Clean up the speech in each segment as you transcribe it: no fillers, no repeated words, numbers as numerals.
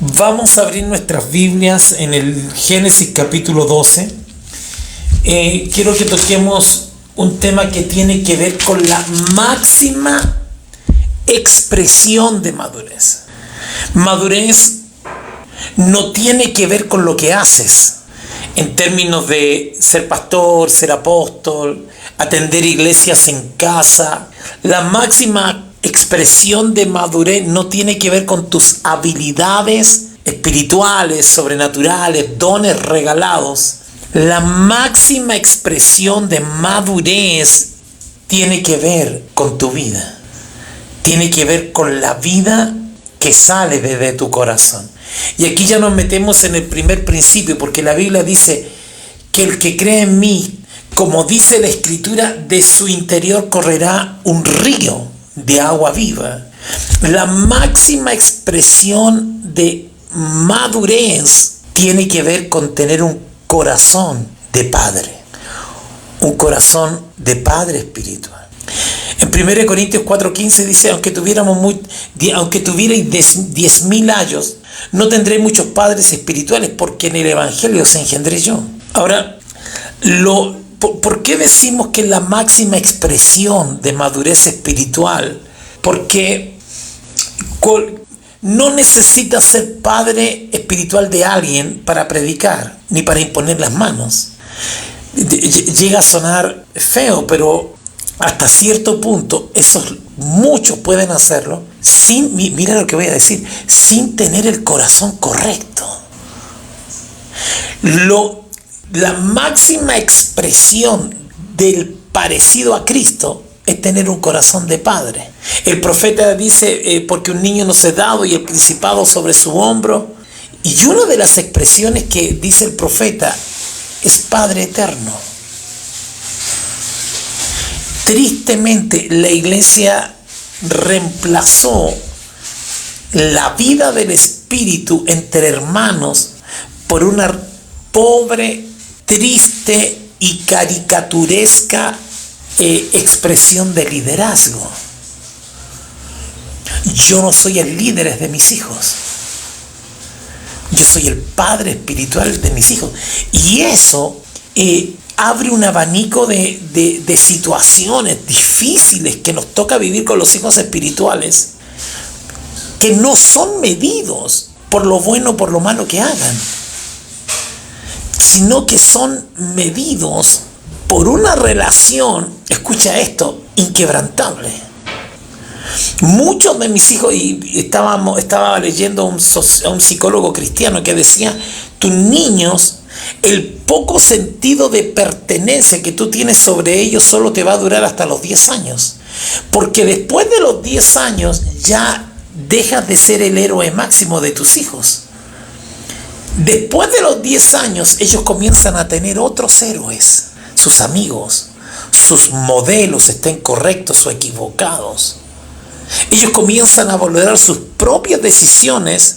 Vamos a abrir nuestras Biblias en el Génesis capítulo 12. Quiero que toquemos un tema que tiene que ver con la máxima expresión de madurez. Madurez no tiene que ver con lo que haces, en términos de ser pastor, ser apóstol, atender iglesias en casa. La máxima expresión de madurez no tiene que ver con tus habilidades espirituales, sobrenaturales, dones regalados. La máxima expresión de madurez tiene que ver con tu vida. Tiene que ver con la vida que sale desde tu corazón. Y aquí ya nos metemos en el primer principio, porque la Biblia dice que el que cree en mí, como dice la Escritura, de su interior correrá un río de agua viva. La máxima expresión de madurez tiene que ver con tener un corazón de padre, un corazón de padre espiritual. En 1 Corintios 4:15 dice: aunque tuvierais 10.000 años, no tendréis muchos padres espirituales, porque en el Evangelio os engendré yo. Ahora, ¿por qué decimos que es la máxima expresión de madurez espiritual? Porque no necesitas ser padre espiritual de alguien para predicar, ni para imponer las manos. Llega a sonar feo, pero hasta cierto punto muchos pueden hacerlo sin, mira lo que voy a decir, sin tener el corazón correcto. La máxima expresión del parecido a Cristo es tener un corazón de padre. El profeta dice, porque un niño nos es dado y el principado sobre su hombro. Y una de las expresiones que dice el profeta es Padre eterno. Tristemente, la iglesia reemplazó la vida del Espíritu entre hermanos por una pobre, triste y caricaturesca expresión de liderazgo. Yo no soy el líder de mis hijos. Yo soy el padre espiritual de mis hijos. Y eso abre un abanico de situaciones difíciles que nos toca vivir con los hijos espirituales, que no son medidos por lo bueno o por lo malo que hagan, sino que son medidos por una relación, escucha esto, inquebrantable. Muchos de mis hijos, y estaba leyendo a un psicólogo cristiano que decía: tus niños, el poco sentido de pertenencia que tú tienes sobre ellos solo te va a durar hasta los 10 años. Porque después de los 10 años ya dejas de ser el héroe máximo de tus hijos. Después de los 10 años ellos comienzan a tener otros héroes, sus amigos, sus modelos, estén correctos o equivocados. Ellos comienzan a valorar sus propias decisiones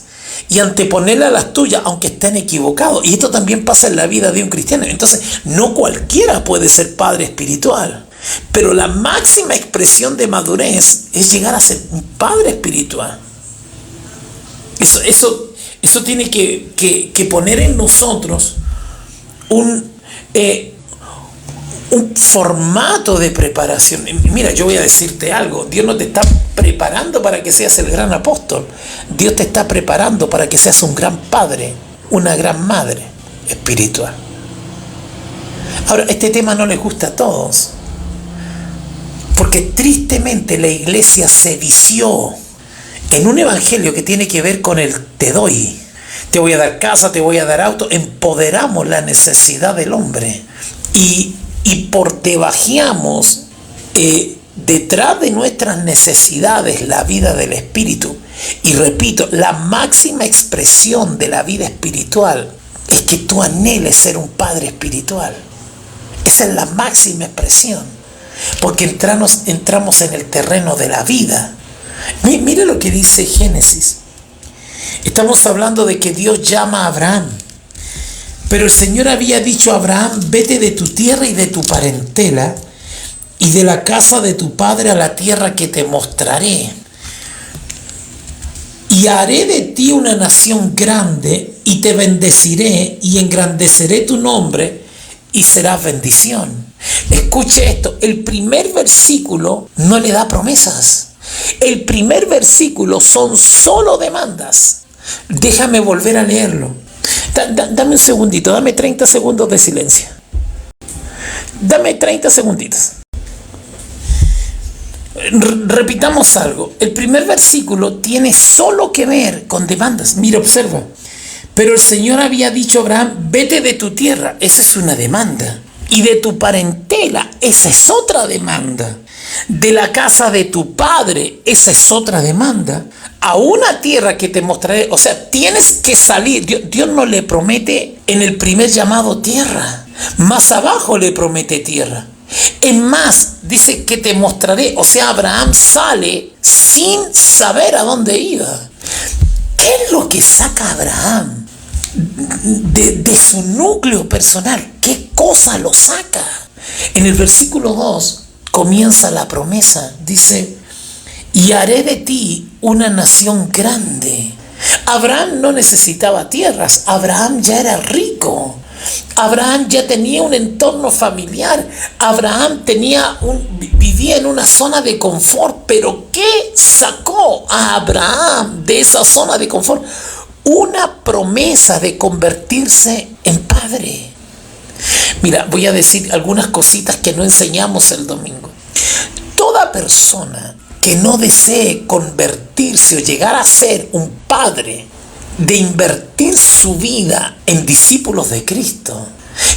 y anteponerlas a las tuyas, aunque estén equivocados. Y esto también pasa en la vida de un cristiano. Entonces, no cualquiera puede ser padre espiritual, pero la máxima expresión de madurez es llegar a ser un padre espiritual. Eso tiene que poner en nosotros un formato de preparación. Mira, yo voy a decirte algo: Dios no te está preparando para que seas el gran apóstol. Dios te está preparando para que seas un gran padre, una gran madre espiritual. Ahora, este tema no les gusta a todos, porque tristemente la iglesia se vició en un evangelio que tiene que ver con el te doy. Te voy a dar casa, te voy a dar auto. Empoderamos la necesidad del hombre y portebajeamos detrás de nuestras necesidades la vida del espíritu. Y repito, la máxima expresión de la vida espiritual es que tú anheles ser un padre espiritual. Esa es la máxima expresión, porque entramos en el terreno de la vida. Mira lo que dice Génesis. Estamos hablando de que Dios llama a Abraham. Pero el Señor había dicho a Abraham: vete de tu tierra y de tu parentela y de la casa de tu padre a la tierra que te mostraré. Y haré de ti una nación grande, y te bendeciré, y engrandeceré tu nombre, y serás bendición. Escuche esto, el primer versículo no le da promesas. El primer versículo son solo demandas. Déjame volver a leerlo. Dame un segundito, dame 30 segundos de silencio. Dame 30 segunditos. Repitamos algo. El primer versículo tiene solo que ver con demandas. Mira, observa. Pero el Señor había dicho a Abraham, vete de tu tierra. Esa es una demanda. Y de tu parentela. Esa es otra demanda. De la casa de tu padre. Esa es otra demanda. A una tierra que te mostraré. O sea, tienes que salir. Dios no le promete en el primer llamado tierra. Más abajo le promete tierra. Es más, dice que te mostraré. O sea, Abraham sale sin saber a dónde iba. ¿Qué es lo que saca a Abraham de su núcleo personal? ¿Qué cosa lo saca? En el versículo 2 comienza la promesa. Dice, y haré de ti una nación grande. Abraham no necesitaba tierras. Abraham ya era rico. Abraham ya tenía un entorno familiar. Abraham vivía en una zona de confort. Pero ¿qué sacó a Abraham de esa zona de confort? Una promesa de convertirse en padre. Mira, voy a decir algunas cositas que no enseñamos el domingo. Toda persona que no desee convertirse o llegar a ser un padre, de invertir su vida en discípulos de Cristo,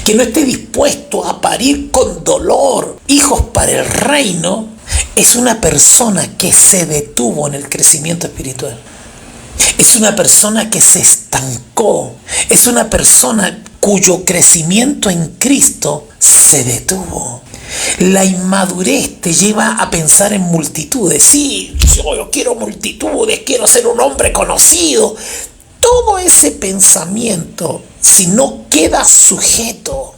que no esté dispuesto a parir con dolor hijos para el reino, es una persona que se detuvo en el crecimiento espiritual. Es una persona que se estancó. Es una persona cuyo crecimiento en Cristo se detuvo. La inmadurez te lleva a pensar en multitudes. Sí, yo quiero multitudes, quiero ser un hombre conocido. Todo ese pensamiento, si no queda sujeto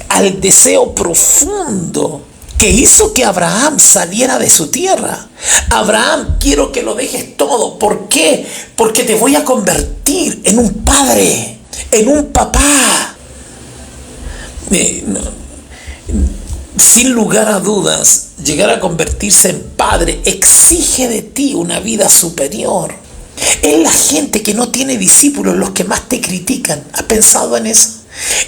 al deseo profundo que hizo que Abraham saliera de su tierra. Abraham, quiero que lo dejes todo. ¿Por qué? Porque te voy a convertir en un padre, en un papá. Sin lugar a dudas, llegar a convertirse en padre exige de ti una vida superior. Es la gente que no tiene discípulos los que más te critican. ¿Has pensado en eso?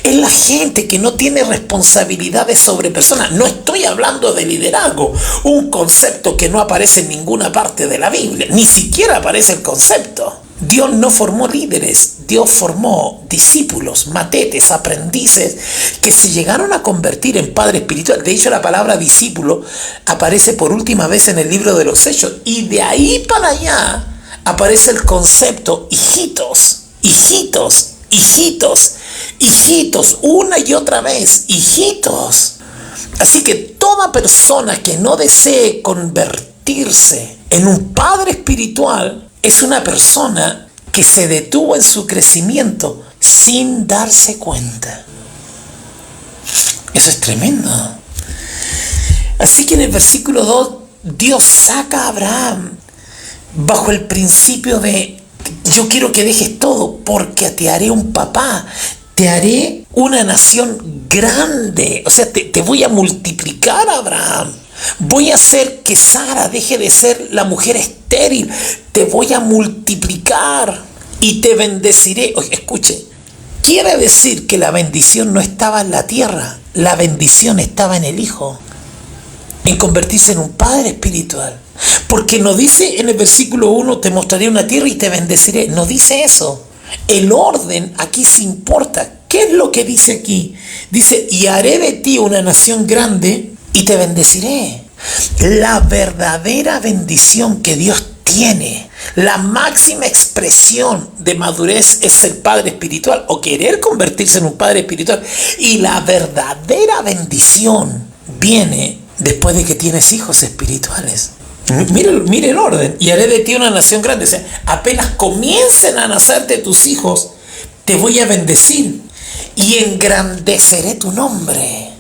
Es la gente que no tiene responsabilidades sobre personas. No estoy hablando de liderazgo, un concepto que no aparece en ninguna parte de la Biblia. Ni siquiera aparece el concepto. Dios no formó líderes, Dios formó discípulos, matetes, aprendices, que se llegaron a convertir en padre espiritual. De hecho, la palabra discípulo aparece por última vez en el libro de los Hechos. Y de ahí para allá aparece el concepto hijitos, hijitos, hijitos, hijitos, una y otra vez, hijitos. Así que toda persona que no desee convertirse en un padre espiritual es una persona que se detuvo en su crecimiento sin darse cuenta. Eso es tremendo. Así que en el versículo 2, Dios saca a Abraham bajo el principio de: yo quiero que dejes todo porque te haré un papá, te haré una nación grande. O sea, te voy a multiplicar, Abraham. Voy a hacer que Sara deje de ser la mujer estéril. Te voy a multiplicar y te bendeciré. Oye, escuche, quiere decir que la bendición no estaba en la tierra, la bendición estaba en el Hijo, en convertirse en un padre espiritual. Porque no dice en el versículo 1, te mostraré una tierra y te bendeciré. No dice eso. El orden aquí sí importa. ¿Qué es lo que dice aquí? Dice, y haré de ti una nación grande y te bendeciré. La verdadera bendición que Dios tiene, la máxima expresión de madurez, es ser padre espiritual o querer convertirse en un padre espiritual. Y la verdadera bendición viene después de que tienes hijos espirituales. Mire el orden. Y haré de ti una nación grande. O sea, apenas comiencen a nacerte tus hijos, te voy a bendecir y engrandeceré tu nombre.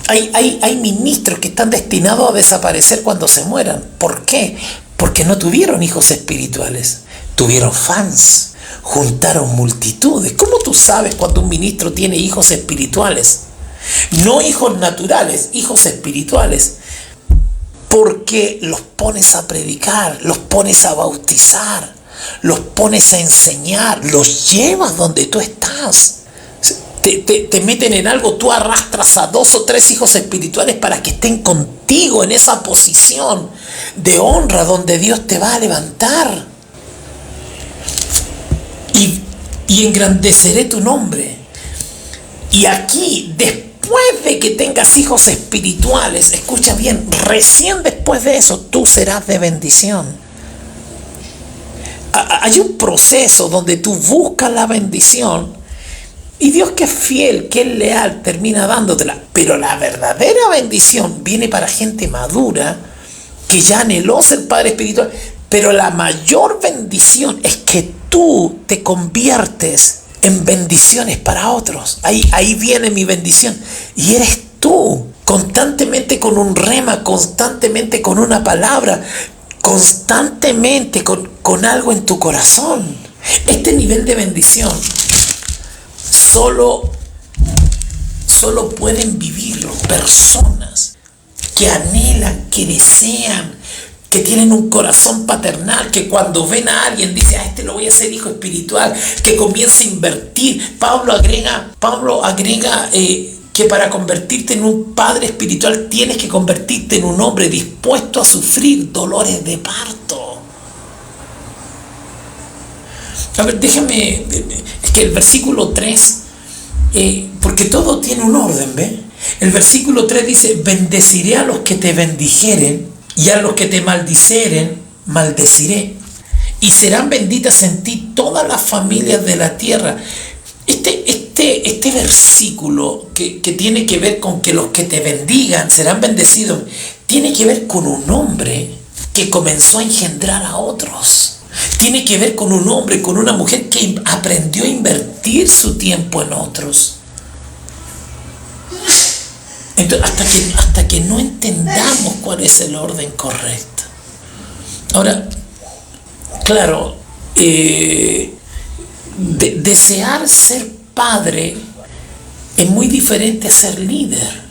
Hay ministros que están destinados a desaparecer cuando se mueran. ¿Por qué? Porque no tuvieron hijos espirituales. tuvieron fans, juntaron multitudes. ¿Cómo tú sabes cuando un ministro tiene hijos espirituales? No hijos naturales, hijos espirituales. Porque los pones a predicar, los pones a bautizar, los pones a enseñar, los llevas donde tú estás. Te meten en algo, tú arrastras a 2 o 3 hijos espirituales para que estén contigo en esa posición de honra donde Dios te va a levantar. Y engrandeceré tu nombre. Y aquí, después de que tengas hijos espirituales, escucha bien, recién después de eso, tú serás de bendición. Hay un proceso donde tú buscas la bendición y Dios, que es fiel, que es leal, termina dándotela. Pero la verdadera bendición viene para gente madura que ya anheló ser padre espiritual. Pero la mayor bendición es que tú te conviertes en bendiciones para otros. Ahí viene mi bendición. Y eres tú, constantemente con un rema, constantemente con una palabra, constantemente con algo en tu corazón. Este nivel de bendición solo pueden vivirlo personas que anhelan, que desean, que tienen un corazón paternal, que cuando ven a alguien dice, a este lo voy a hacer hijo espiritual, que comienza a invertir. Pablo agrega que para convertirte en un padre espiritual tienes que convertirte en un hombre dispuesto a sufrir dolores de parto. A ver, déjame, es que el versículo 3, porque todo tiene un orden, ¿ves? El versículo 3 dice, bendeciré a los que te bendijeren, y a los que te maldiceren, maldeciré. Y serán benditas en ti todas las familias de la tierra. Este versículo que tiene que ver con que los que te bendigan serán bendecidos, tiene que ver con un hombre que comenzó a engendrar a otros. Tiene que ver con un hombre, con una mujer que aprendió a invertir su tiempo en otros. Entonces, hasta que no entendamos cuál es el orden correcto. Ahora, claro, desear ser padre es muy diferente a ser líder.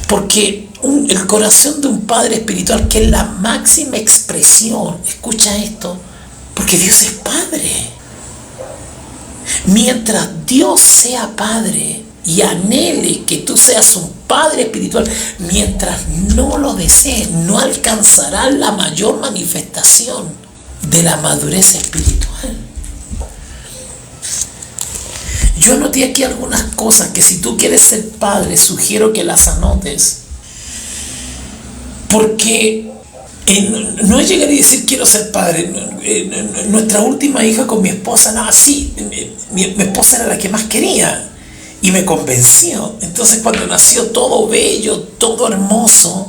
Porque el corazón de un padre espiritual, que es la máxima expresión, escucha esto, porque Dios es padre. Mientras Dios sea padre y anhele que tú seas un padre espiritual, mientras no lo desees, no alcanzarás la mayor manifestación de la madurez espiritual. Yo anoté aquí algunas cosas que, si tú quieres ser padre, sugiero que las anotes. Porque no es llegar y decir quiero ser padre. Nuestra última hija con mi esposa, mi esposa era la que más quería y me convenció. Entonces, cuando nació, todo bello, todo hermoso,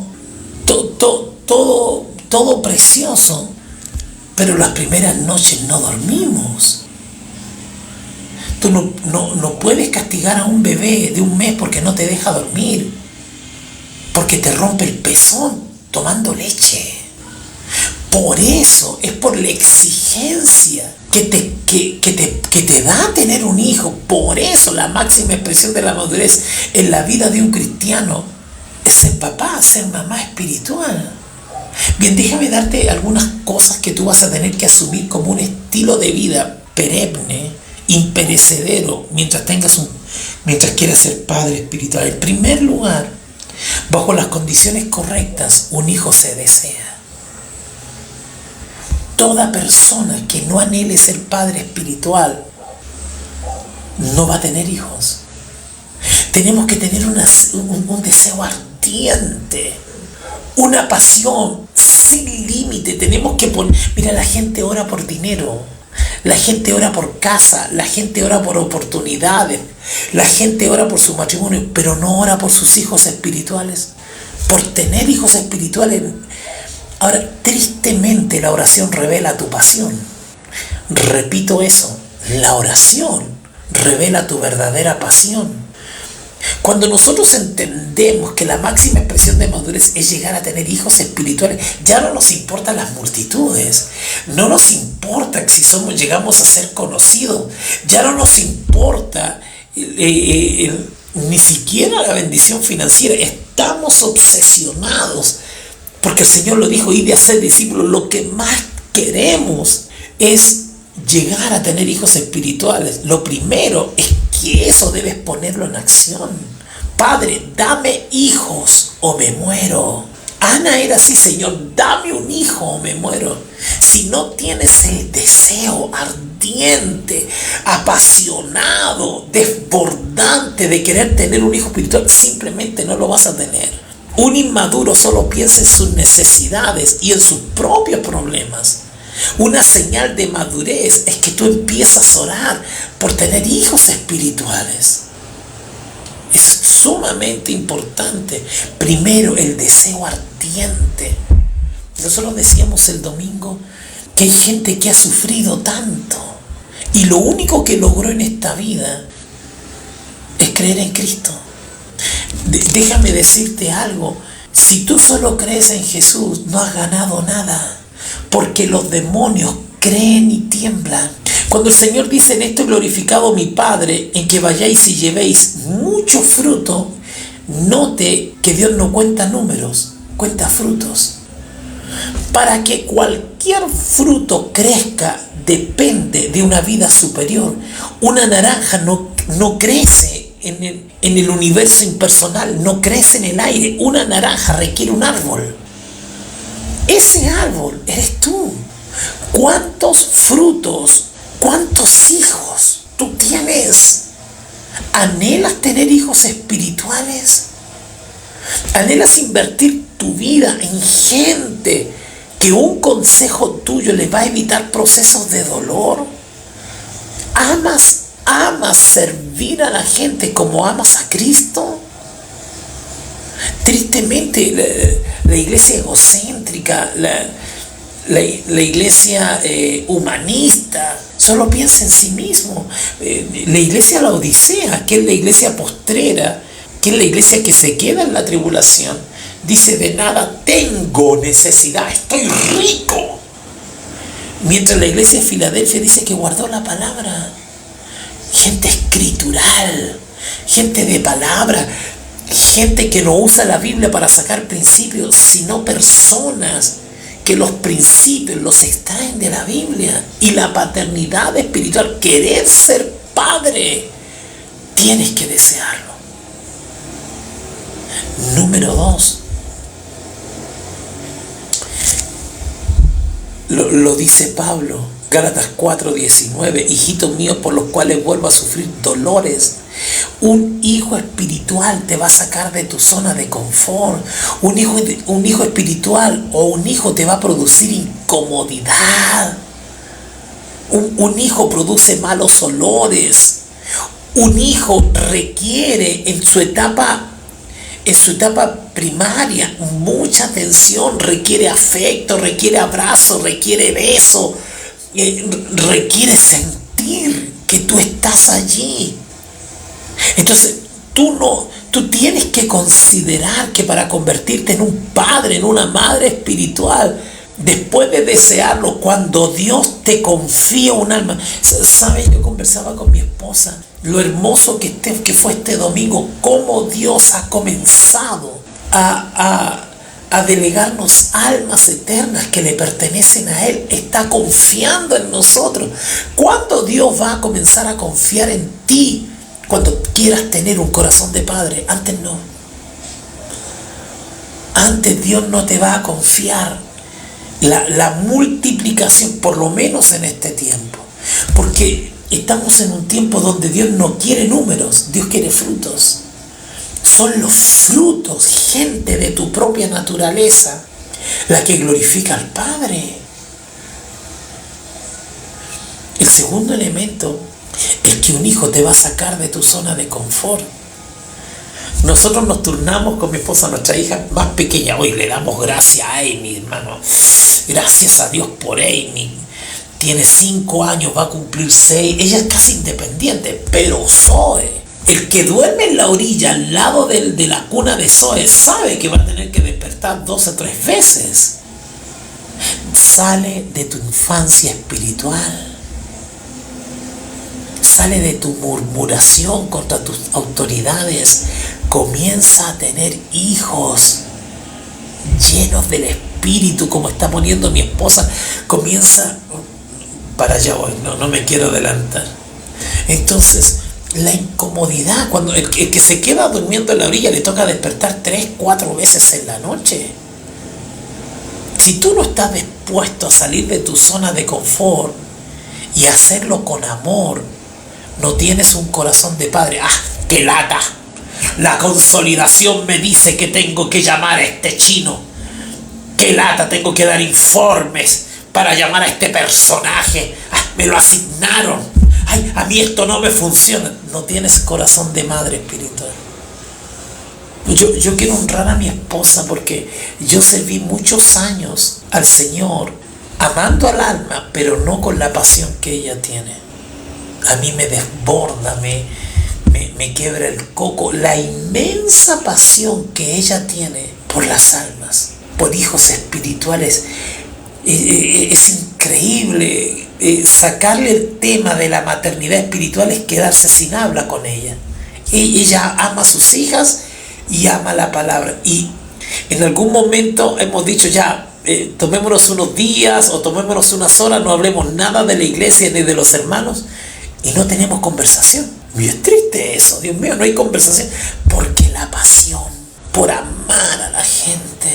todo precioso, pero las primeras noches no dormimos. Tú no puedes castigar a un bebé de 1 mes porque no te deja dormir, porque te rompe el pezón tomando leche. Por eso, es por la exigencia que te da tener un hijo. Por eso la máxima expresión de la madurez en la vida de un cristiano es ser papá, ser mamá espiritual. Bien, déjame darte algunas cosas que tú vas a tener que asumir como un estilo de vida perenne, imperecedero, mientras quieras ser padre espiritual. En primer lugar, bajo las condiciones correctas, un hijo se desea. Toda persona que no anhele ser padre espiritual no va a tener hijos. Tenemos que tener un deseo ardiente, una pasión sin límite. Tenemos que poner, mira, la gente ora por dinero, la gente ora por casa, la gente ora por oportunidades, la gente ora por su matrimonio, pero no ora por sus hijos espirituales, por tener hijos espirituales. Ahora, tristemente, la oración revela tu pasión. Repito eso, la oración revela tu verdadera pasión. Cuando nosotros entendemos que la máxima expresión de madurez es llegar a tener hijos espirituales, ya no nos importan las multitudes, no nos importa llegamos a ser conocidos. Ya no nos importa ni siquiera la bendición financiera. Estamos obsesionados, porque el Señor lo dijo, id a ser discípulos. Lo que más queremos es llegar a tener hijos espirituales. Lo primero es que eso debes ponerlo en acción. Padre, dame hijos o me muero. Ana era así: Señor, dame un hijo o me muero. Si no tienes el deseo ardiente, apasionado, desbordante de querer tener un hijo espiritual, simplemente no lo vas a tener. Un inmaduro solo piensa en sus necesidades y en sus propios problemas. Una señal de madurez es que tú empiezas a orar por tener hijos espirituales. Es sumamente importante. Primero, el deseo ardiente. Nosotros decíamos el domingo que hay gente que ha sufrido tanto y lo único que logró en esta vida es creer en Cristo. Déjame decirte algo: si tú solo crees en Jesús, no has ganado nada, porque los demonios creen y tiemblan. Cuando el Señor dice: en esto he glorificado mi Padre, en que vayáis y llevéis mucho fruto, note que Dios no cuenta números, cuenta frutos. Para que cualquier fruto crezca, depende de una vida superior. Una naranja no crece en el universo impersonal, no crece en el aire. Una naranja requiere un árbol. Ese árbol eres tú. ¿Cuántos frutos, cuántos hijos tú tienes? ¿Anhelas tener hijos espirituales? ¿Anhelas invertir tu vida en gente que un consejo tuyo le va a evitar procesos de dolor? ¿Amas servir a la gente como amas a Cristo? Tristemente, la iglesia egocéntrica, la iglesia humanista, solo piensa en sí mismo. La iglesia Laodicea, que es la iglesia postrera, que es la iglesia que se queda en la tribulación, dice: de nada tengo necesidad, estoy rico. Mientras la iglesia de Filadelfia dice que guardó la palabra. Gente escritural, gente de palabra, gente que no usa la Biblia para sacar principios, sino personas que los principios los extraen de la Biblia. Y la paternidad espiritual, querer ser padre, tienes que desearlo. Número 2, lo dice Pablo, Gálatas 4:19: hijitos míos, por los cuales vuelvo a sufrir dolores. Un hijo espiritual te va a sacar de tu zona de confort. Un hijo espiritual o un hijo te va a producir incomodidad. Un hijo produce malos olores. Un hijo requiere en su etapa primaria mucha atención, requiere afecto, requiere abrazo, requiere beso, requiere sentir que tú estás allí. Entonces tú tienes que considerar que para convertirte en un padre, en una madre espiritual, después de desearlo, cuando Dios te confía un alma. ¿Sabes? Yo conversaba con mi esposa lo hermoso que fue este domingo, cómo Dios ha comenzado a delegarnos almas eternas que le pertenecen a Él. Está confiando en nosotros. ¿Cuándo Dios va a comenzar a confiar en ti? Cuando quieras tener un corazón de padre. Antes no. Antes Dios no te va a confiar la multiplicación, por lo menos en este tiempo. Porque estamos en un tiempo donde Dios no quiere números, Dios quiere frutos. Son los frutos, gente de tu propia naturaleza, la que glorifica al Padre. El segundo elemento es que un hijo te va a sacar de tu zona de confort. Nosotros nos turnamos con mi esposa, nuestra hija más pequeña. Hoy le damos gracias a Amy, hermano. Gracias a Dios por Amy. Tiene 5 años, va a cumplir 6. Ella es casi independiente, pero Zoe, el que duerme en la orilla al lado de la cuna de Zoe, sabe que va a tener que despertar 2 o 3 veces. Sale de tu infancia espiritual. Sale de tu murmuración contra tus autoridades. Comienza a tener hijos llenos del Espíritu, como está poniendo mi esposa. Comienza, para allá voy, no me quiero adelantar. Entonces, la incomodidad, cuando el que se queda durmiendo en la orilla le toca despertar 3, 4 veces en la noche. Si tú no estás dispuesto a salir de tu zona de confort y hacerlo con amor, no tienes un corazón de padre. ¡Ah, qué lata! La consolidación me dice que tengo que llamar a este chino. ¡Qué lata! Tengo que dar informes para llamar a este personaje. ¡Ah, me lo asignaron! ¡Ay, a mí esto no me funciona! No tienes corazón de madre espiritual. Yo quiero honrar a mi esposa porque yo serví muchos años al Señor, amando al alma, pero no con la pasión que ella tiene. A mí me desborda, me quiebra el coco la inmensa pasión que ella tiene por las almas, por hijos espirituales. Es increíble. Sacarle el tema de la maternidad espiritual es quedarse sin habla con ella. Ella ama a sus hijas y ama la palabra. Y en algún momento hemos dicho ya, tomémonos unos días o tomémonos unas horas, no hablemos nada de la iglesia ni de los hermanos, y no tenemos conversación. Y es triste eso, Dios mío, no hay conversación, porque la pasión por amar a la gente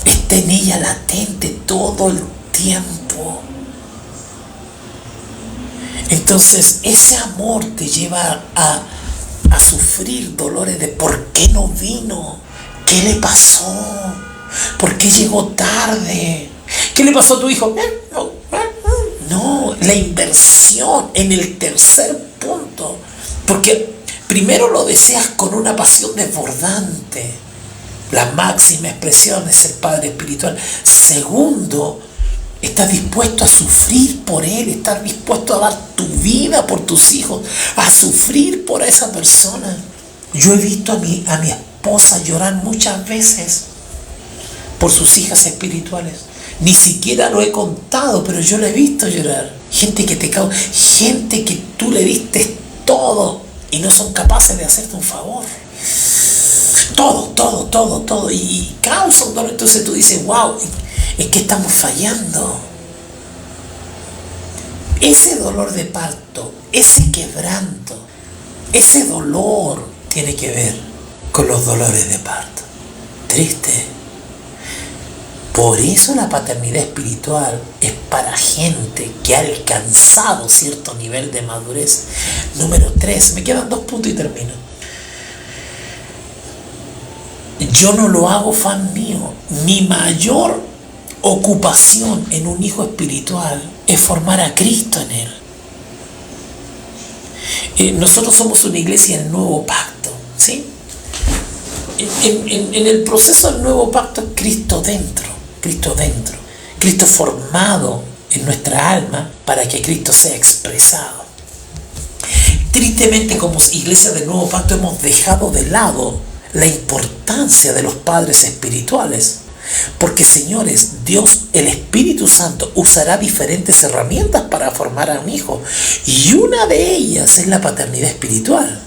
está en ella latente todo el tiempo. Entonces ese amor te lleva a sufrir dolores de ¿por qué no vino? ¿Qué le pasó? ¿Por qué llegó tarde? ¿Qué le pasó a tu hijo? No, la inversión en el tercer punto. Porque primero lo deseas con una pasión desbordante. La máxima expresión es el Padre espiritual. Segundo, estás dispuesto a sufrir por él, estás dispuesto a dar tu vida por tus hijos, a sufrir por esa persona. Yo he visto a mi esposa llorar muchas veces por sus hijas espirituales. Ni siquiera lo he contado, pero yo la he visto llorar. Gente que te causa, gente que tú le diste todo y no son capaces de hacerte un favor. Todo. Y causa un dolor. Entonces tú dices, wow, ¿en qué estamos fallando? Ese dolor de parto, ese quebranto, ese dolor tiene que ver con los dolores de parto. Triste. Por eso la paternidad espiritual es para gente que ha alcanzado cierto nivel de madurez. Número 3, me quedan 2 puntos y termino. Yo no lo hago fan mío. Mi mayor ocupación en un hijo espiritual es formar a Cristo en él. Nosotros somos una iglesia del nuevo pacto, ¿sí? En el proceso del nuevo pacto, Cristo dentro, Cristo formado en nuestra alma para que Cristo sea expresado. Tristemente, como iglesia del nuevo pacto, hemos dejado de lado la importancia de los padres espirituales. Porque, señores, Dios, el Espíritu Santo, usará diferentes herramientas para formar a un hijo. Y una de ellas es la paternidad espiritual.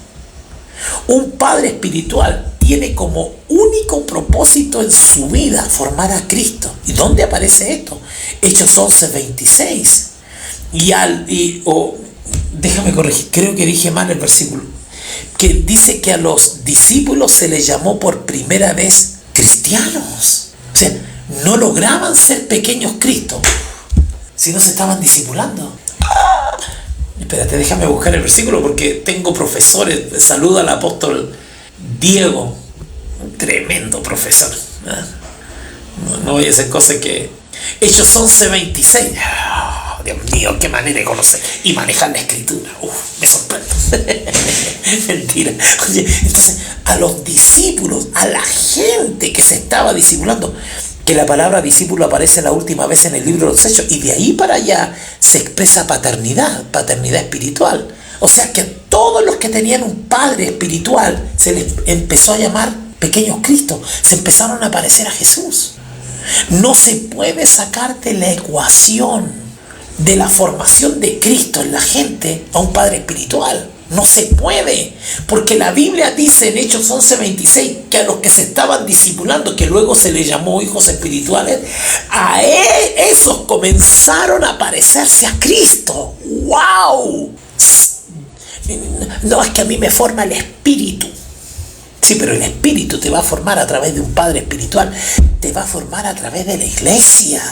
Un padre espiritual tiene como único propósito en su vida formar a Cristo. ¿Y dónde aparece esto? Hechos 11:26. Déjame corregir, creo que dije mal el versículo. Que dice que a los discípulos se les llamó por primera vez cristianos. O sea, no lograban ser pequeños Cristo, sino se estaban discipulando. Espérate, déjame buscar el versículo porque tengo profesores. Saluda al apóstol Diego, un tremendo profesor. No voy a hacer cosas que... Hechos 11:26. Dios mío, qué manera de conocer y manejar la escritura. Me sorprende. Mentira. Oye, entonces, a los discípulos, a la gente que se estaba discipulando, que la palabra discípulo aparece la última vez en el libro de los Hechos, y de ahí para allá se expresa paternidad espiritual. O sea que todos los que tenían un padre espiritual se les empezó a llamar pequeños Cristo, se empezaron a parecer a Jesús. No se puede sacar de la ecuación de la formación de Cristo en la gente a un padre espiritual. No se puede, porque la Biblia dice en Hechos 11:26 que a los que se estaban discipulando, que luego se les llamó hijos espirituales, a esos comenzaron a parecerse a Cristo. ¡Wow! No, es que a mí me forma el espíritu. Sí, pero el espíritu te va a formar a través de un padre espiritual, te va a formar a través de la iglesia,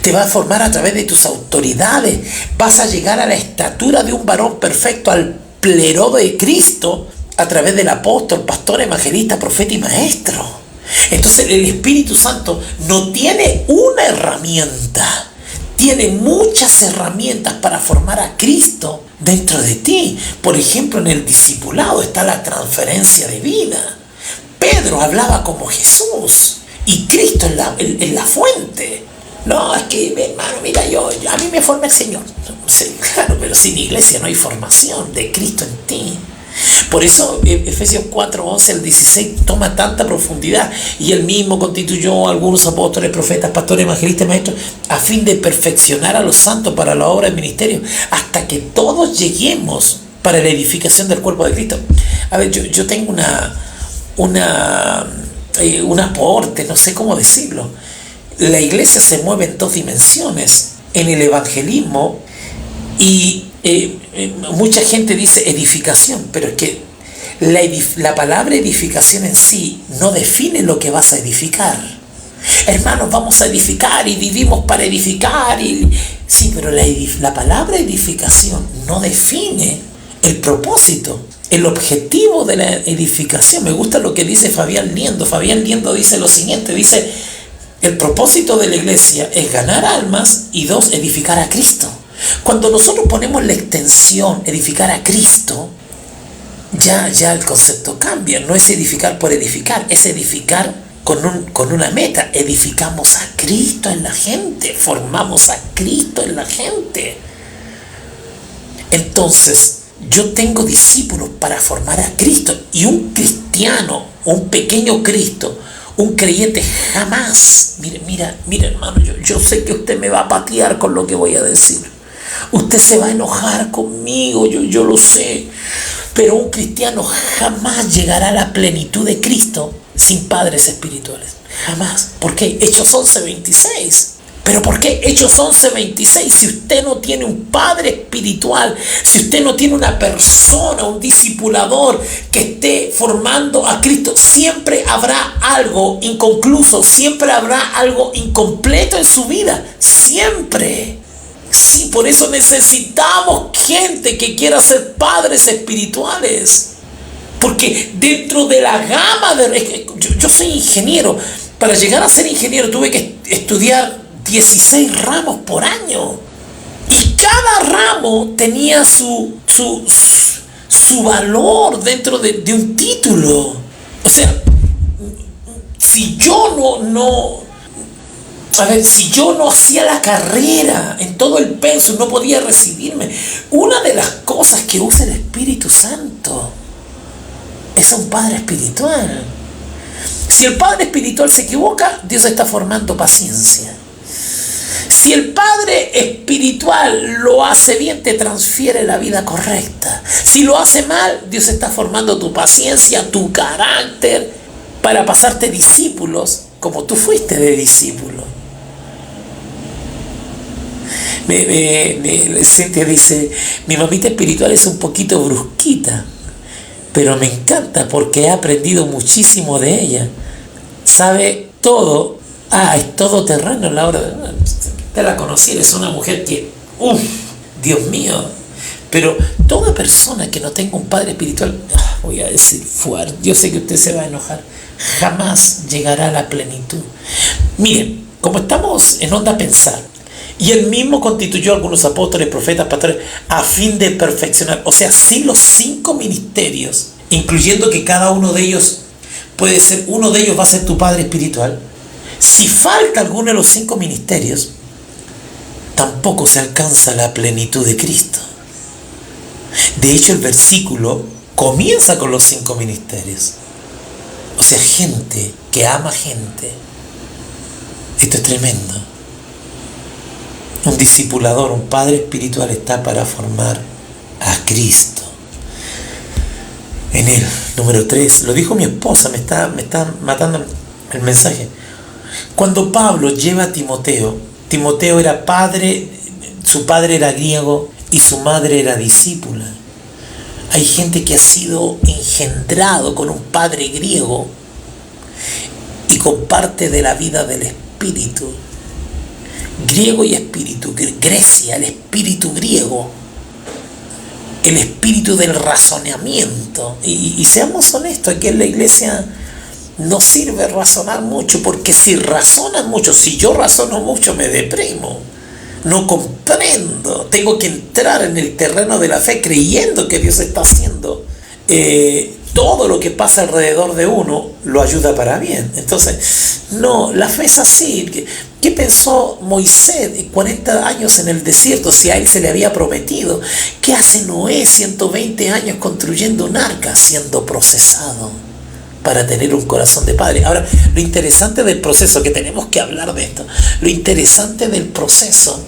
te va a formar a través de tus autoridades. Vas a llegar a la estatura de un varón perfecto, al pleró de Cristo, a través del apóstol, pastor, evangelista, profeta y maestro. Entonces el Espíritu Santo no tiene una herramienta, tiene muchas herramientas para formar a Cristo dentro de ti. Por ejemplo, en el discipulado está la transferencia de vida. Pedro hablaba como Jesús y Cristo es la fuente. No, es que, hermano, mira, a mí me forma el Señor. Sí, claro, pero sin iglesia no hay formación de Cristo en ti. Por eso Efesios 4:11 al 16 toma tanta profundidad. Y él mismo constituyó a algunos apóstoles, profetas, pastores, evangelistas, maestros, a fin de perfeccionar a los santos para la obra del ministerio, hasta que todos lleguemos para la edificación del cuerpo de Cristo. A ver, yo tengo un aporte, no sé cómo decirlo. La iglesia se mueve en dos dimensiones: en el evangelismo y mucha gente dice edificación, pero es que la palabra edificación en sí no define lo que vas a edificar. Hermanos, vamos a edificar y vivimos para edificar. Sí, pero la palabra edificación no define el propósito, el objetivo de la edificación. Me gusta lo que dice Fabián Liendo. Fabián Liendo dice lo siguiente, dice: el propósito de la iglesia es ganar almas y 2, edificar a Cristo. Cuando nosotros ponemos la extensión edificar a Cristo, ya el concepto cambia. No es edificar por edificar, es edificar con una meta. Edificamos a Cristo en la gente, formamos a Cristo en la gente. Entonces, yo tengo discípulos para formar a Cristo, y un cristiano, un pequeño Cristo, un creyente jamás, mira hermano, yo sé que usted me va a patear con lo que voy a decir. Usted se va a enojar conmigo, yo lo sé. Pero un cristiano jamás llegará a la plenitud de Cristo sin padres espirituales. Jamás. ¿Por qué? Hechos 11:26. ¿Pero por qué Hechos 11:26? Si usted no tiene un padre espiritual, si usted no tiene una persona, un discipulador que esté formando a Cristo, siempre habrá algo inconcluso, siempre habrá algo incompleto en su vida. Siempre. Sí, por eso necesitamos gente que quiera ser padres espirituales. Porque dentro de la gama de... Yo soy ingeniero. Para llegar a ser ingeniero tuve que estudiar 16 ramos por año. Y cada ramo tenía su valor dentro de un título. O sea, si yo si yo no hacía la carrera en todo el pensum, no podía recibirme. Una de las cosas que usa el Espíritu Santo es a un padre espiritual. Si el padre espiritual se equivoca, Dios está formando paciencia. Si el padre espiritual lo hace bien, te transfiere la vida correcta. Si lo hace mal, Dios está formando tu paciencia, tu carácter, para pasarte discípulos como tú fuiste de discípulo. Cintia dice: mi mamita espiritual es un poquito brusquita, pero me encanta porque he aprendido muchísimo de ella. Sabe todo. Es todo terreno a la hora de... Te la conocí, es una mujer que... Dios mío. Pero toda persona que no tenga un padre espiritual, voy a decir fuerte, yo sé que usted se va a enojar, jamás llegará a la plenitud. Miren, como estamos en onda pensar, y él mismo constituyó algunos apóstoles, profetas, pastores, a fin de perfeccionar. O sea, sí, los 5 ministerios, incluyendo que cada uno de ellos puede ser, uno de ellos va a ser tu padre espiritual. Si falta alguno de los 5 ministerios, tampoco se alcanza la plenitud de Cristo. De hecho, el versículo comienza con los 5 ministerios. O sea, gente que ama gente. Esto es tremendo. Un discipulador, un padre espiritual está para formar a Cristo en él. Número 3, lo dijo mi esposa, me está matando el mensaje. Cuando Pablo lleva a Timoteo, Timoteo era padre, su padre era griego y su madre era discípula. Hay gente que ha sido engendrado con un padre griego y con parte de la vida del espíritu. Griego y espíritu, Grecia, el espíritu griego, el espíritu del razonamiento. Y seamos honestos, aquí en la iglesia no sirve razonar mucho, porque si razonan mucho, si yo razono mucho me deprimo, no comprendo, tengo que entrar en el terreno de la fe creyendo que Dios está haciendo todo lo que pasa alrededor de uno lo ayuda para bien. Entonces, no, la fe es así. ¿Qué pensó Moisés 40 años en el desierto si a él se le había prometido? ¿Qué hace Noé 120 años construyendo un arca? Siendo procesado para tener un corazón de padre. Ahora, lo interesante del proceso, que tenemos que hablar de esto, lo interesante del proceso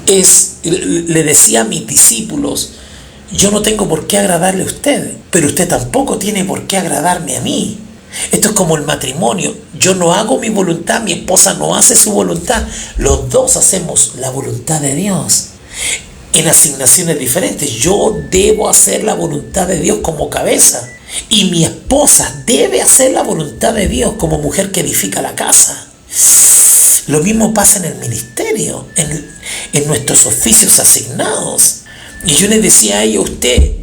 es, le decía a mis discípulos, yo no tengo por qué agradarle a usted, pero usted tampoco tiene por qué agradarme a mí. Esto es como el matrimonio. Yo no hago mi voluntad, mi esposa no hace su voluntad. Los dos hacemos la voluntad de Dios en asignaciones diferentes. Yo debo hacer la voluntad de Dios como cabeza y mi esposa debe hacer la voluntad de Dios como mujer que edifica la casa. Lo mismo pasa en el ministerio, en nuestros oficios asignados. Y yo le decía a ella,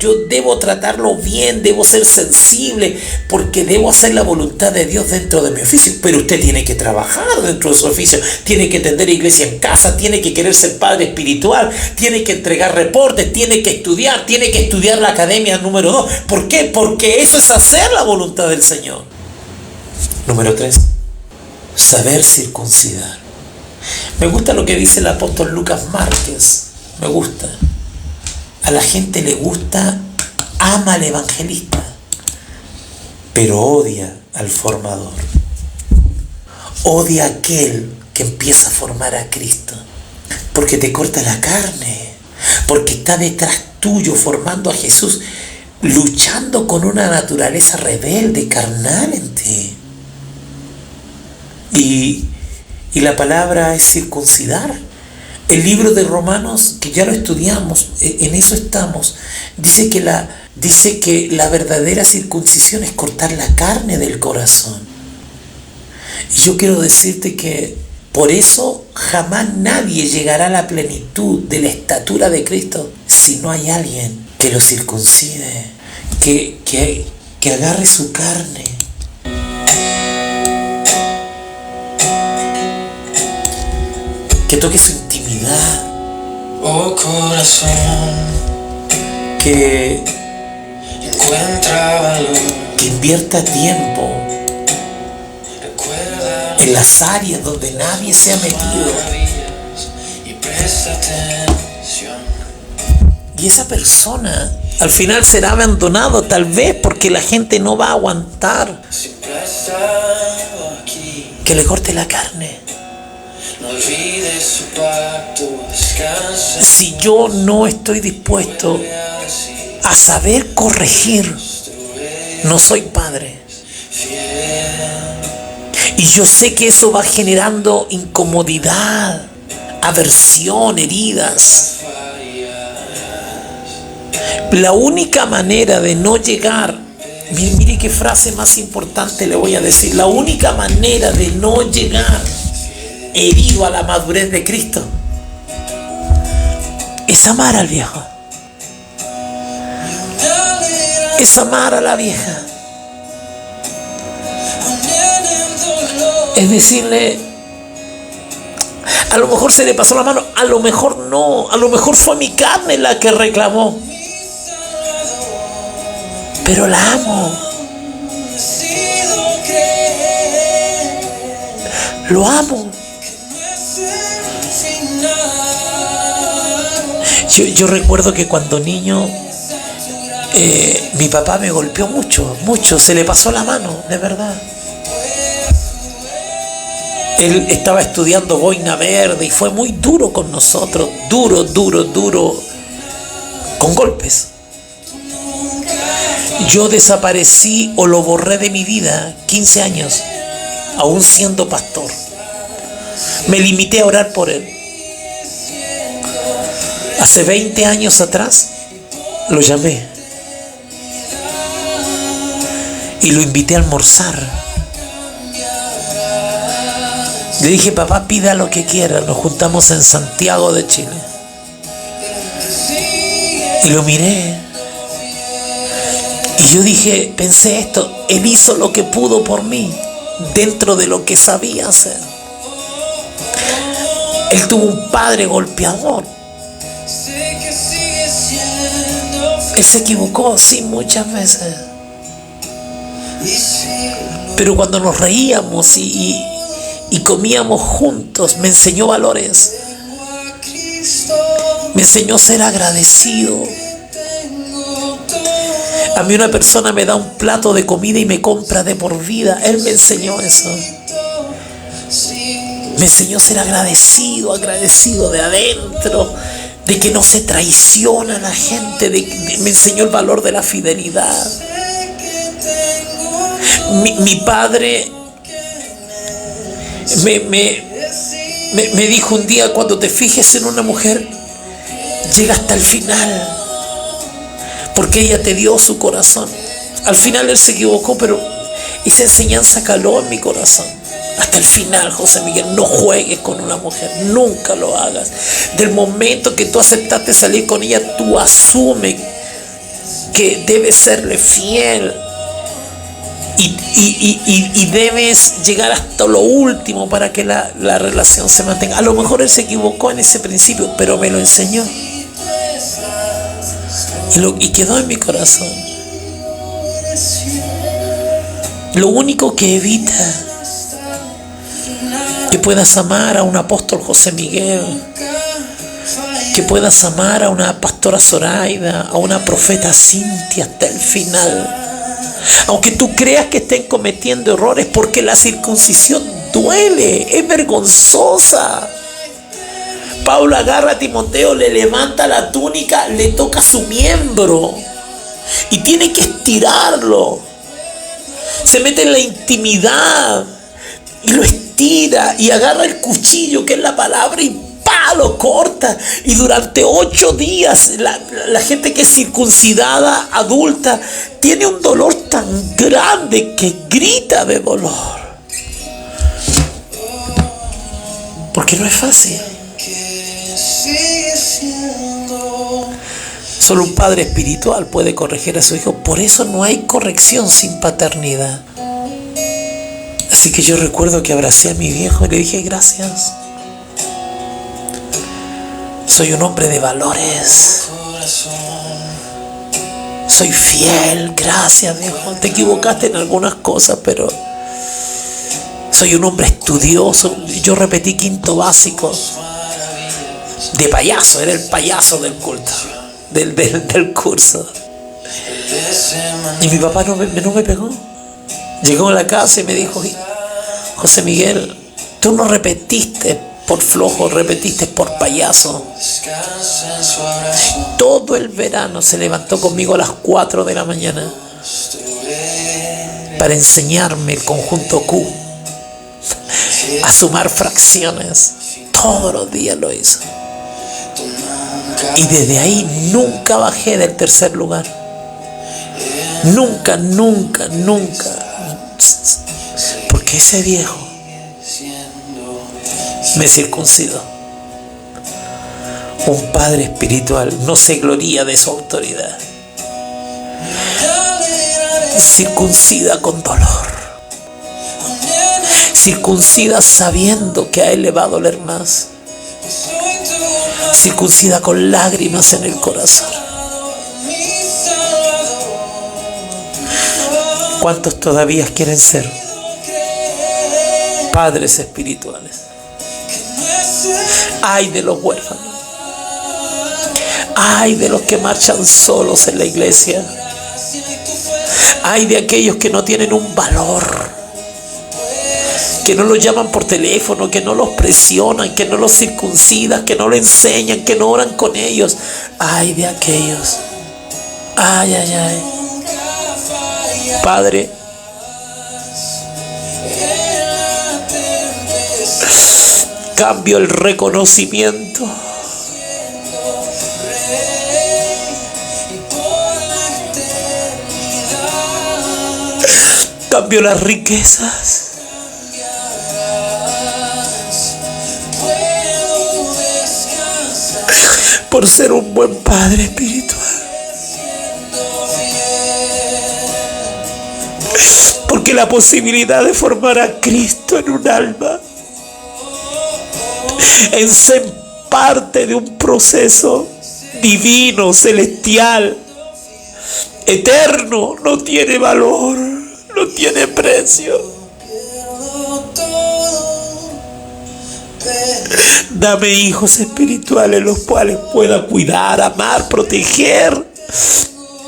yo debo tratarlo bien, debo ser sensible, porque debo hacer la voluntad de Dios dentro de mi oficio. Pero usted tiene que trabajar dentro de su oficio, tiene que atender iglesia en casa, tiene que querer ser padre espiritual, tiene que entregar reportes, tiene que estudiar la academia número 2. ¿Por qué? Porque eso es hacer la voluntad del Señor. Número 3, saber circuncidar. Me gusta lo que dice el apóstol Lucas Márquez, me gusta. A la gente le gusta, ama al evangelista, pero odia al formador. Odia a aquel que empieza a formar a Cristo, porque te corta la carne, porque está detrás tuyo formando a Jesús, luchando con una naturaleza rebelde, carnal en ti. Y la palabra es circuncidar. El libro de Romanos, que ya lo estudiamos, en eso estamos, dice que la verdadera circuncisión es cortar la carne del corazón. Y yo quiero decirte que por eso jamás nadie llegará a la plenitud de la estatura de Cristo si no hay alguien que lo circuncide, que agarre su carne. Que toque su intimidad, oh corazón, que encuentra valor, que invierta tiempo recuerda en las áreas donde nadie se ha metido. y presta atención. Y esa persona al final será abandonado, tal vez porque la gente no va a aguantar Siempre ha estado aquí, que le corte la carne. no olvides su pacto, descansa. Si yo no estoy dispuesto a saber corregir, no soy padre. Y yo sé que eso va generando incomodidad, aversión, heridas. La única manera de no llegar, mire qué frase más importante le voy a decir, la única manera de no llegar herido a la madurez de Cristo es amar al viejo, es amar a la vieja, es decirle, a lo mejor se le pasó la mano, a lo mejor no, a lo mejor fue mi carne la que reclamó, pero la amo, lo amo. Yo recuerdo que cuando niño mi papá me golpeó mucho, se le pasó la mano, de verdad. Él estaba estudiando boina verde y fue muy duro con nosotros, duro, con golpes. Yo desaparecí o lo borré de mi vida 15 años, aún siendo pastor. Me limité a orar por él. Hace 20 años atrás lo llamé y lo invité a almorzar. Le dije: papá, pida lo que quiera. Nos juntamos en Santiago de Chile. Y lo miré. Y yo dije, pensé esto: él hizo lo que pudo por mí, dentro de lo que sabía hacer. Él tuvo un padre golpeador. Él se equivocó, sí, muchas veces. Pero cuando nos reíamos y comíamos juntos, me enseñó valores. Me enseñó a ser agradecido. A mí una persona me da un plato de comida y me compra de por vida. Él me enseñó eso. Me enseñó a ser agradecido de adentro, de que no se traiciona a la gente, me enseñó el valor de la fidelidad. Mi padre me dijo un día: cuando te fijes en una mujer, llega hasta el final, porque ella te dio su corazón. Al final él se equivocó, pero esa enseñanza caló en mi corazón. Hasta el final, José Miguel, no juegues con una mujer, nunca lo hagas. Del momento que tú aceptaste salir con ella, tú asumes que debes serle fiel y debes llegar hasta lo último para que la relación se mantenga. A lo mejor él se equivocó en ese principio, pero me lo enseñó y quedó en mi corazón. Lo único que evita que puedas amar a un apóstol José Miguel, que puedas amar a una pastora Zoraida, a una profeta Cintia hasta el final, aunque tú creas que estén cometiendo errores, porque la circuncisión duele, es vergonzosa. Pablo agarra a Timoteo, le levanta la túnica, le toca su miembro y tiene que estirarlo. Se mete en la intimidad y lo estira y agarra el cuchillo, que es la palabra, y ¡pah!, lo corta. Y durante 8 días la gente que es circuncidada, adulta, tiene un dolor tan grande que grita de dolor, porque no es fácil. Solo un padre espiritual puede corregir a su hijo. Por eso no hay corrección sin paternidad. Así que yo recuerdo que abracé a mi viejo y le dije: gracias. Soy un hombre de valores. Soy fiel. Gracias, viejo. Te equivocaste en algunas cosas, pero soy un hombre estudioso. Yo repetí 5º básico de payaso. Era el payaso del culto, del curso. Y mi papá no me pegó. Llegó a la casa y me dijo: José Miguel, tú no repetiste por flojo, repetiste por payaso. Todo el verano se levantó conmigo a las 4 de la mañana para enseñarme el conjunto Q, a sumar fracciones. Todos los días lo hizo. Y desde ahí nunca bajé del 3er lugar. Nunca. Porque ese viejo me circuncidó. Un padre espiritual no se gloría de su autoridad. Circuncida con dolor. Circuncida sabiendo que a él le va a doler más. Circuncida con lágrimas en el corazón. ¿Cuántos todavía quieren ser padres espirituales? Ay de los huérfanos. Ay de los que marchan solos en la iglesia. Ay de aquellos que no tienen un valor, que no los llaman por teléfono, que no los presionan, que no los circuncidan, que no los enseñan, que no oran con ellos. Ay de aquellos. Ay, ay, ay. Padre, cambio el reconocimiento. Cambio las riquezas. Por ser un buen padre espiritual. Porque la posibilidad de formar a Cristo en un alma, en ser parte de un proceso divino, celestial, eterno, no tiene valor, no tiene precio. Dame hijos espirituales los cuales pueda cuidar, amar, proteger,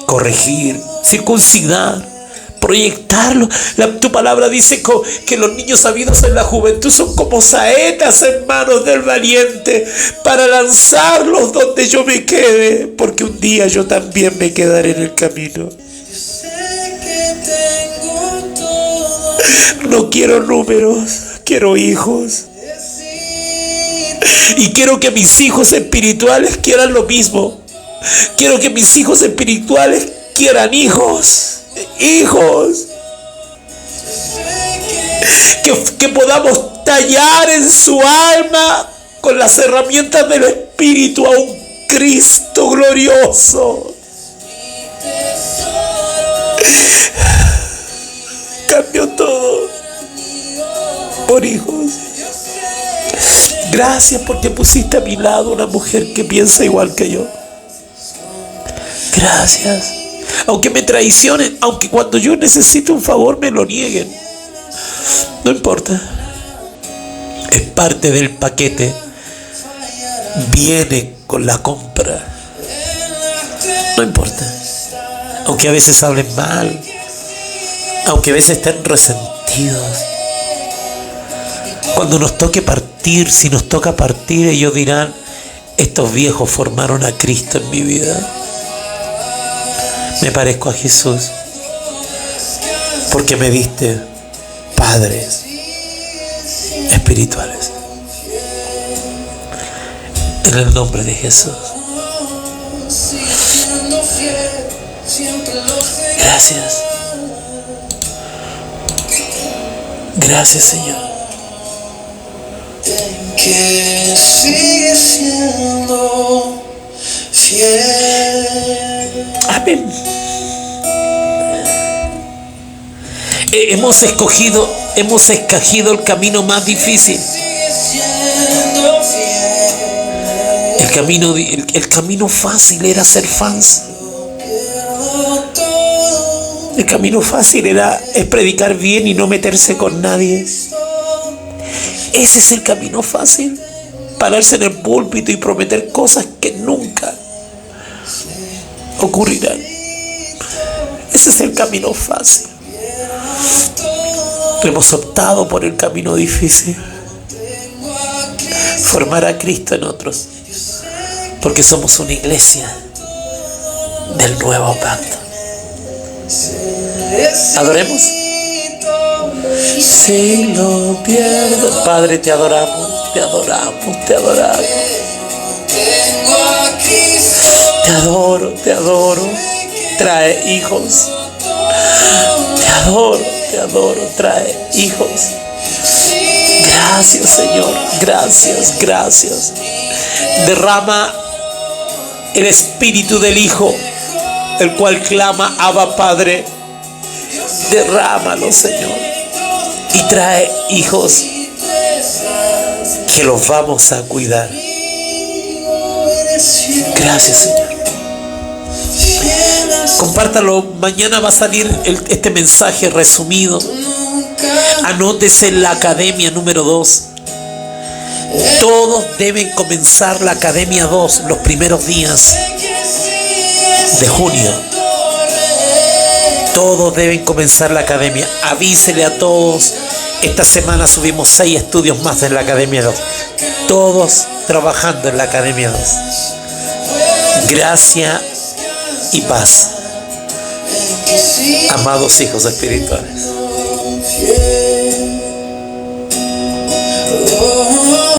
corregir, circuncidar, proyectarlo. Tu palabra dice que los niños sabidos en la juventud son como saetas en manos del valiente para lanzarlos donde yo me quede, porque un día yo también me quedaré en el camino. No quiero números, quiero hijos. Y quiero que mis hijos espirituales quieran lo mismo. Quiero que mis hijos espirituales quieran hijos. Hijos. Que podamos tallar en su alma con las herramientas del Espíritu a un Cristo glorioso. Cambio todo por hijos. Gracias porque pusiste a mi lado una mujer que piensa igual que yo. Gracias. Aunque me traicionen, aunque cuando yo necesito un favor me lo nieguen. No importa. Es parte del paquete. Viene con la compra. No importa. Aunque a veces hablen mal. Aunque a veces estén resentidos. Cuando nos toque partir, si nos toca partir, ellos dirán, estos viejos formaron a Cristo en mi vida. Me parezco a Jesús, porque me diste padres espirituales. En el nombre de Jesús. Gracias. Gracias, Señor. Que sigue siendo fiel. Amén. Hemos escogido el camino más difícil. El camino fácil era ser fans. El camino fácil es predicar bien y no meterse con nadie. Ese es el camino fácil. Pararse en el púlpito y prometer cosas que nunca ocurrirán. Ese es el camino fácil. Hemos optado por el camino difícil. Formar a Cristo en otros. Porque somos una iglesia del nuevo pacto. Adoremos. Si lo pierdo, Padre, te adoramos, te adoramos, te adoramos. Te adoro, te adoro. Trae hijos. Te adoro, trae hijos. Gracias, Señor, gracias, gracias. Derrama el espíritu del Hijo, el cual clama, Abba, Padre. Derrámalo, Señor. Y trae hijos que los vamos a cuidar. Gracias, Señor. Compártalo. Mañana va a salir este mensaje resumido. Anótese en la academia número 2. Todos deben comenzar la academia 2 los primeros días de junio. Todos deben comenzar la academia. Avísele a todos Esta semana subimos 6 estudios más en la Academia 2. Todos trabajando en la Academia 2. Gracia y paz, amados hijos espirituales.